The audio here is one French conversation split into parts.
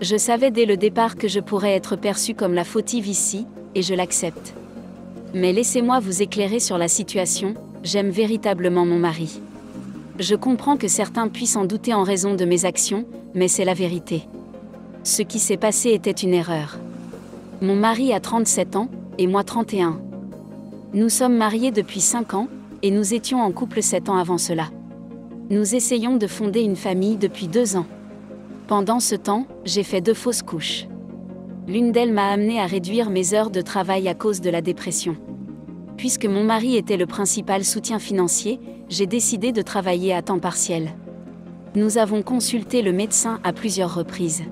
Je savais dès le départ que je pourrais être perçue comme la fautive ici, et je l'accepte. Mais laissez-moi vous éclairer sur la situation, j'aime véritablement mon mari. Je comprends que certains puissent en douter en raison de mes actions, mais c'est la vérité. Ce qui s'est passé était une erreur. Mon mari a 37 ans, et moi 31. Nous sommes mariés depuis 5 ans, et nous étions en couple 7 ans avant cela. Nous essayons de fonder une famille depuis 2 ans. Pendant ce temps, j'ai fait 2 fausses couches. L'une d'elles m'a amené à réduire mes heures de travail à cause de la dépression. Puisque mon mari était le principal soutien financier, j'ai décidé de travailler à temps partiel. Nous avons consulté le médecin à plusieurs reprises.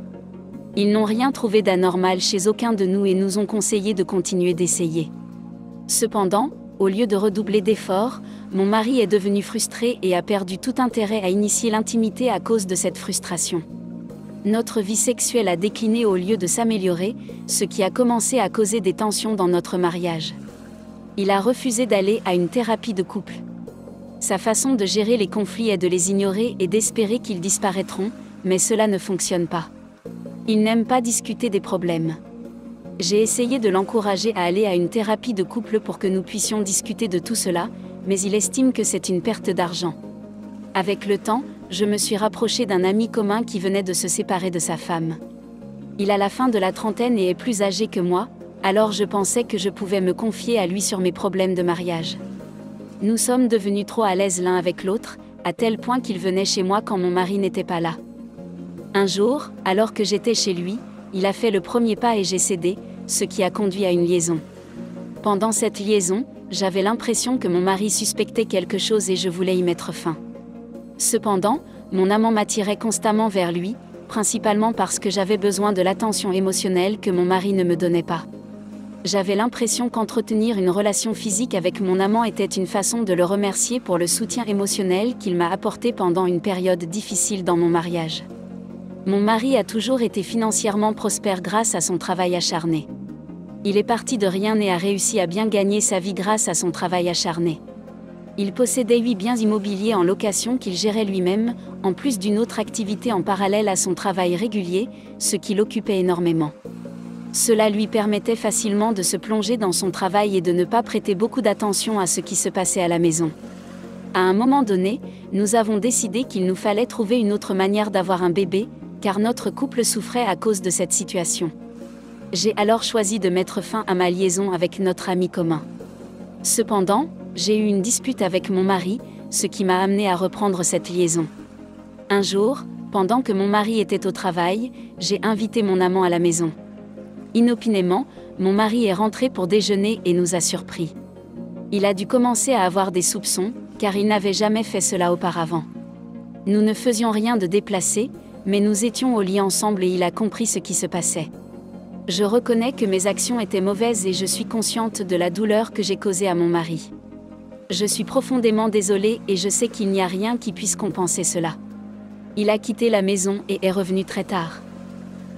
Ils n'ont rien trouvé d'anormal chez aucun de nous et nous ont conseillé de continuer d'essayer. Cependant, au lieu de redoubler d'efforts, mon mari est devenu frustré et a perdu tout intérêt à initier l'intimité à cause de cette frustration. Notre vie sexuelle a décliné au lieu de s'améliorer, ce qui a commencé à causer des tensions dans notre mariage. Il a refusé d'aller à une thérapie de couple. Sa façon de gérer les conflits est de les ignorer et d'espérer qu'ils disparaîtront, mais cela ne fonctionne pas. Il n'aime pas discuter des problèmes. J'ai essayé de l'encourager à aller à une thérapie de couple pour que nous puissions discuter de tout cela, mais il estime que c'est une perte d'argent. Avec le temps, je me suis rapprochée d'un ami commun qui venait de se séparer de sa femme. Il a la fin de la trentaine et est plus âgé que moi, alors je pensais que je pouvais me confier à lui sur mes problèmes de mariage. Nous sommes devenus trop à l'aise l'un avec l'autre, à tel point qu'il venait chez moi quand mon mari n'était pas là. Un jour, alors que j'étais chez lui, il a fait le premier pas et j'ai cédé, ce qui a conduit à une liaison. Pendant cette liaison, j'avais l'impression que mon mari suspectait quelque chose et je voulais y mettre fin. Cependant, mon amant m'attirait constamment vers lui, principalement parce que j'avais besoin de l'attention émotionnelle que mon mari ne me donnait pas. J'avais l'impression qu'entretenir une relation physique avec mon amant était une façon de le remercier pour le soutien émotionnel qu'il m'a apporté pendant une période difficile dans mon mariage. Mon mari a toujours été financièrement prospère grâce à son travail acharné. Il est parti de rien et a réussi à bien gagner sa vie grâce à son travail acharné. Il possédait 8 biens immobiliers en location qu'il gérait lui-même, en plus d'une autre activité en parallèle à son travail régulier, ce qui l'occupait énormément. Cela lui permettait facilement de se plonger dans son travail et de ne pas prêter beaucoup d'attention à ce qui se passait à la maison. À un moment donné, nous avons décidé qu'il nous fallait trouver une autre manière d'avoir un bébé, car notre couple souffrait à cause de cette situation. J'ai alors choisi de mettre fin à ma liaison avec notre ami commun. Cependant, j'ai eu une dispute avec mon mari, ce qui m'a amené à reprendre cette liaison. Un jour, pendant que mon mari était au travail, j'ai invité mon amant à la maison. Inopinément, mon mari est rentré pour déjeuner et nous a surpris. Il a dû commencer à avoir des soupçons, car il n'avait jamais fait cela auparavant. Nous ne faisions rien de déplacé, mais nous étions au lit ensemble et il a compris ce qui se passait. Je reconnais que mes actions étaient mauvaises et je suis consciente de la douleur que j'ai causée à mon mari. Je suis profondément désolée et je sais qu'il n'y a rien qui puisse compenser cela. Il a quitté la maison et est revenu très tard.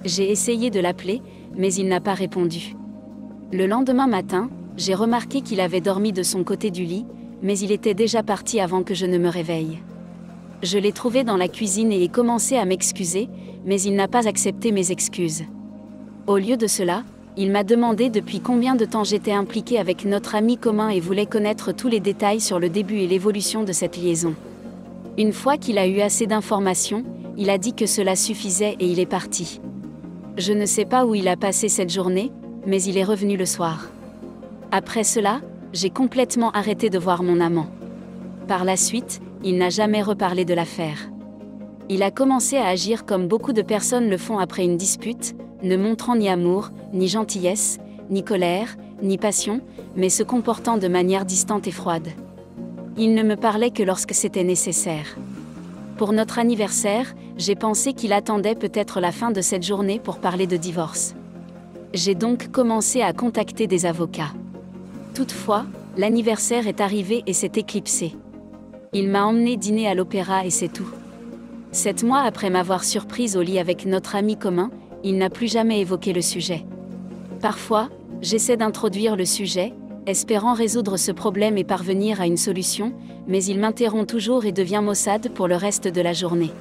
J'ai essayé de l'appeler, mais il n'a pas répondu. Le lendemain matin, j'ai remarqué qu'il avait dormi de son côté du lit, mais il était déjà parti avant que je ne me réveille. Je l'ai trouvé dans la cuisine et ai commencé à m'excuser, mais il n'a pas accepté mes excuses. Au lieu de cela, il m'a demandé depuis combien de temps j'étais impliquée avec notre ami commun et voulait connaître tous les détails sur le début et l'évolution de cette liaison. Une fois qu'il a eu assez d'informations, il a dit que cela suffisait et il est parti. Je ne sais pas où il a passé cette journée, mais il est revenu le soir. Après cela, j'ai complètement arrêté de voir mon amant. Par la suite, il n'a jamais reparlé de l'affaire. Il a commencé à agir comme beaucoup de personnes le font après une dispute, ne montrant ni amour, ni gentillesse, ni colère, ni passion, mais se comportant de manière distante et froide. Il ne me parlait que lorsque c'était nécessaire. Pour notre anniversaire, j'ai pensé qu'il attendait peut-être la fin de cette journée pour parler de divorce. J'ai donc commencé à contacter des avocats. Toutefois, l'anniversaire est arrivé et s'est éclipsé. Il m'a emmené dîner à l'opéra et c'est tout. 7 mois après m'avoir surprise au lit avec notre ami commun, il n'a plus jamais évoqué le sujet. Parfois, j'essaie d'introduire le sujet, espérant résoudre ce problème et parvenir à une solution, mais il m'interrompt toujours et devient maussade pour le reste de la journée.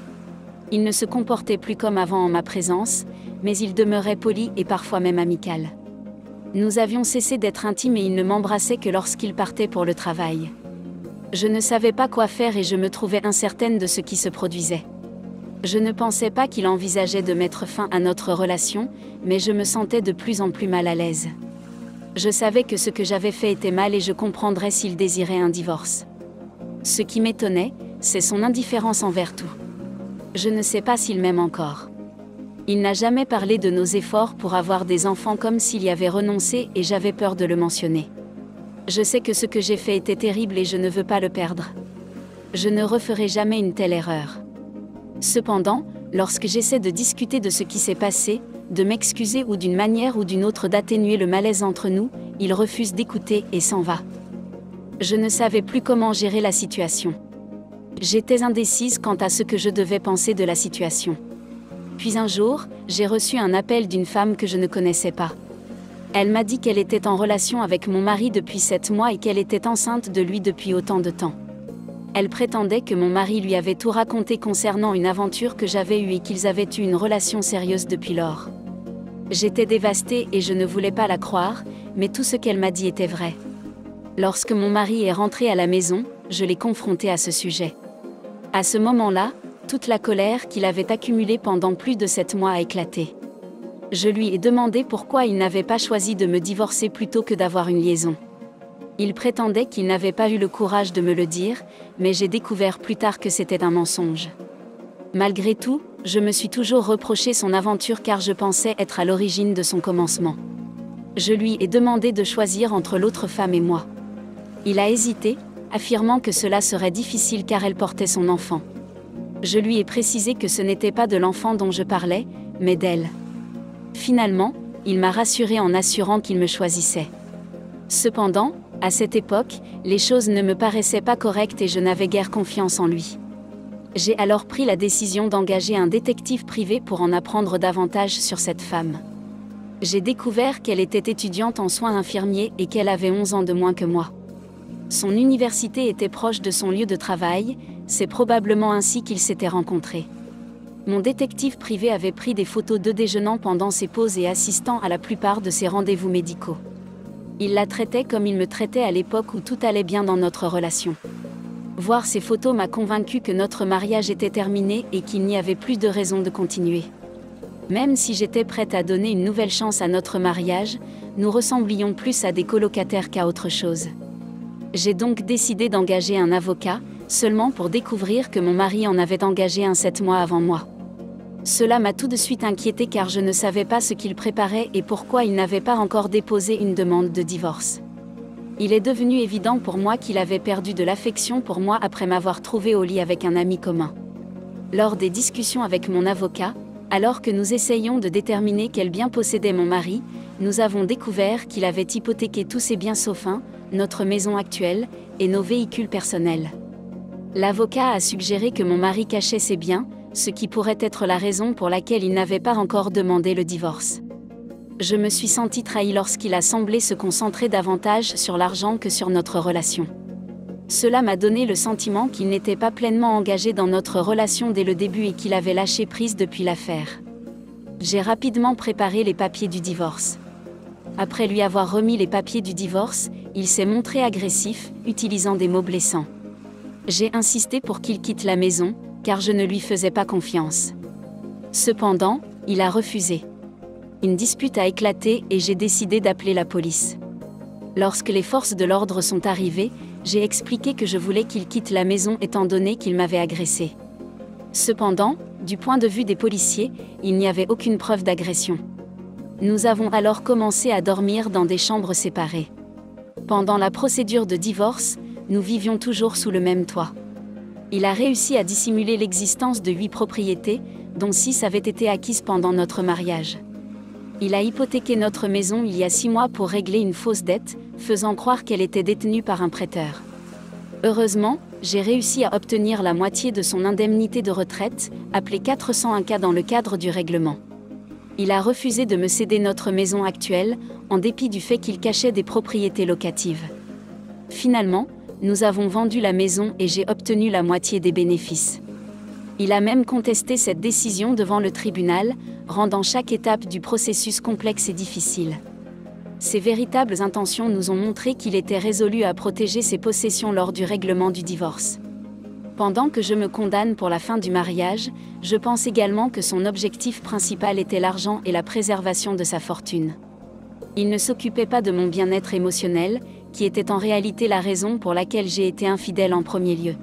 Il ne se comportait plus comme avant en ma présence, mais il demeurait poli et parfois même amical. Nous avions cessé d'être intimes et il ne m'embrassait que lorsqu'il partait pour le travail. Je ne savais pas quoi faire et je me trouvais incertaine de ce qui se produisait. Je ne pensais pas qu'il envisageait de mettre fin à notre relation, mais je me sentais de plus en plus mal à l'aise. Je savais que ce que j'avais fait était mal et je comprendrais s'il désirait un divorce. Ce qui m'étonnait, c'est son indifférence envers tout. Je ne sais pas s'il m'aime encore. Il n'a jamais parlé de nos efforts pour avoir des enfants comme s'il y avait renoncé et j'avais peur de le mentionner. Je sais que ce que j'ai fait était terrible et je ne veux pas le perdre. Je ne referai jamais une telle erreur. Cependant, lorsque j'essaie de discuter de ce qui s'est passé, de m'excuser ou d'une manière ou d'une autre d'atténuer le malaise entre nous, il refuse d'écouter et s'en va. Je ne savais plus comment gérer la situation. J'étais indécise quant à ce que je devais penser de la situation. Puis un jour, j'ai reçu un appel d'une femme que je ne connaissais pas. Elle m'a dit qu'elle était en relation avec mon mari depuis 7 mois et qu'elle était enceinte de lui depuis autant de temps. Elle prétendait que mon mari lui avait tout raconté concernant une aventure que j'avais eue et qu'ils avaient eu une relation sérieuse depuis lors. J'étais dévastée et je ne voulais pas la croire, mais tout ce qu'elle m'a dit était vrai. Lorsque mon mari est rentré à la maison, je l'ai confronté à ce sujet. À ce moment-là, toute la colère qu'il avait accumulée pendant plus de 7 mois a éclaté. Je lui ai demandé pourquoi il n'avait pas choisi de me divorcer plutôt que d'avoir une liaison. Il prétendait qu'il n'avait pas eu le courage de me le dire, mais j'ai découvert plus tard que c'était un mensonge. Malgré tout, je me suis toujours reproché son aventure car je pensais être à l'origine de son commencement. Je lui ai demandé de choisir entre l'autre femme et moi. Il a hésité, affirmant que cela serait difficile car elle portait son enfant. Je lui ai précisé que ce n'était pas de l'enfant dont je parlais, mais d'elle. Finalement, il m'a rassurée en assurant qu'il me choisissait. Cependant, à cette époque, les choses ne me paraissaient pas correctes et je n'avais guère confiance en lui. J'ai alors pris la décision d'engager un détective privé pour en apprendre davantage sur cette femme. J'ai découvert qu'elle était étudiante en soins infirmiers et qu'elle avait 11 ans de moins que moi. Son université était proche de son lieu de travail, c'est probablement ainsi qu'ils s'étaient rencontrés. Mon détective privé avait pris des photos d'eux déjeunant pendant ses pauses et assistant à la plupart de ses rendez-vous médicaux. Il la traitait comme il me traitait à l'époque où tout allait bien dans notre relation. Voir ces photos m'a convaincu que notre mariage était terminé et qu'il n'y avait plus de raison de continuer. Même si j'étais prête à donner une nouvelle chance à notre mariage, nous ressemblions plus à des colocataires qu'à autre chose. J'ai donc décidé d'engager un avocat, seulement pour découvrir que mon mari en avait engagé un 7 mois avant moi. Cela m'a tout de suite inquiétée car je ne savais pas ce qu'il préparait et pourquoi il n'avait pas encore déposé une demande de divorce. Il est devenu évident pour moi qu'il avait perdu de l'affection pour moi après m'avoir trouvée au lit avec un ami commun. Lors des discussions avec mon avocat, alors que nous essayions de déterminer quel bien possédait mon mari, nous avons découvert qu'il avait hypothéqué tous ses biens sauf un, notre maison actuelle, et nos véhicules personnels. L'avocat a suggéré que mon mari cachait ses biens, ce qui pourrait être la raison pour laquelle il n'avait pas encore demandé le divorce. Je me suis sentie trahie lorsqu'il a semblé se concentrer davantage sur l'argent que sur notre relation. Cela m'a donné le sentiment qu'il n'était pas pleinement engagé dans notre relation dès le début et qu'il avait lâché prise depuis l'affaire. J'ai rapidement préparé les papiers du divorce. Après lui avoir remis les papiers du divorce, il s'est montré agressif, utilisant des mots blessants. J'ai insisté pour qu'il quitte la maison, car je ne lui faisais pas confiance. Cependant, il a refusé. Une dispute a éclaté et j'ai décidé d'appeler la police. Lorsque les forces de l'ordre sont arrivées, j'ai expliqué que je voulais qu'il quitte la maison étant donné qu'il m'avait agressé. Cependant, du point de vue des policiers, il n'y avait aucune preuve d'agression. Nous avons alors commencé à dormir dans des chambres séparées. Pendant la procédure de divorce, nous vivions toujours sous le même toit. Il a réussi à dissimuler l'existence de 8 propriétés, dont 6 avaient été acquises pendant notre mariage. Il a hypothéqué notre maison il y a 6 mois pour régler une fausse dette, faisant croire qu'elle était détenue par un prêteur. Heureusement, j'ai réussi à obtenir la moitié de son indemnité de retraite, appelée 401K dans le cadre du règlement. Il a refusé de me céder notre maison actuelle, en dépit du fait qu'il cachait des propriétés locatives. Finalement, nous avons vendu la maison et j'ai obtenu la moitié des bénéfices. Il a même contesté cette décision devant le tribunal, rendant chaque étape du processus complexe et difficile. Ses véritables intentions nous ont montré qu'il était résolu à protéger ses possessions lors du règlement du divorce. Pendant que je me condamne pour la fin du mariage, je pense également que son objectif principal était l'argent et la préservation de sa fortune. Il ne s'occupait pas de mon bien-être émotionnel, qui était en réalité la raison pour laquelle j'ai été infidèle en premier lieu.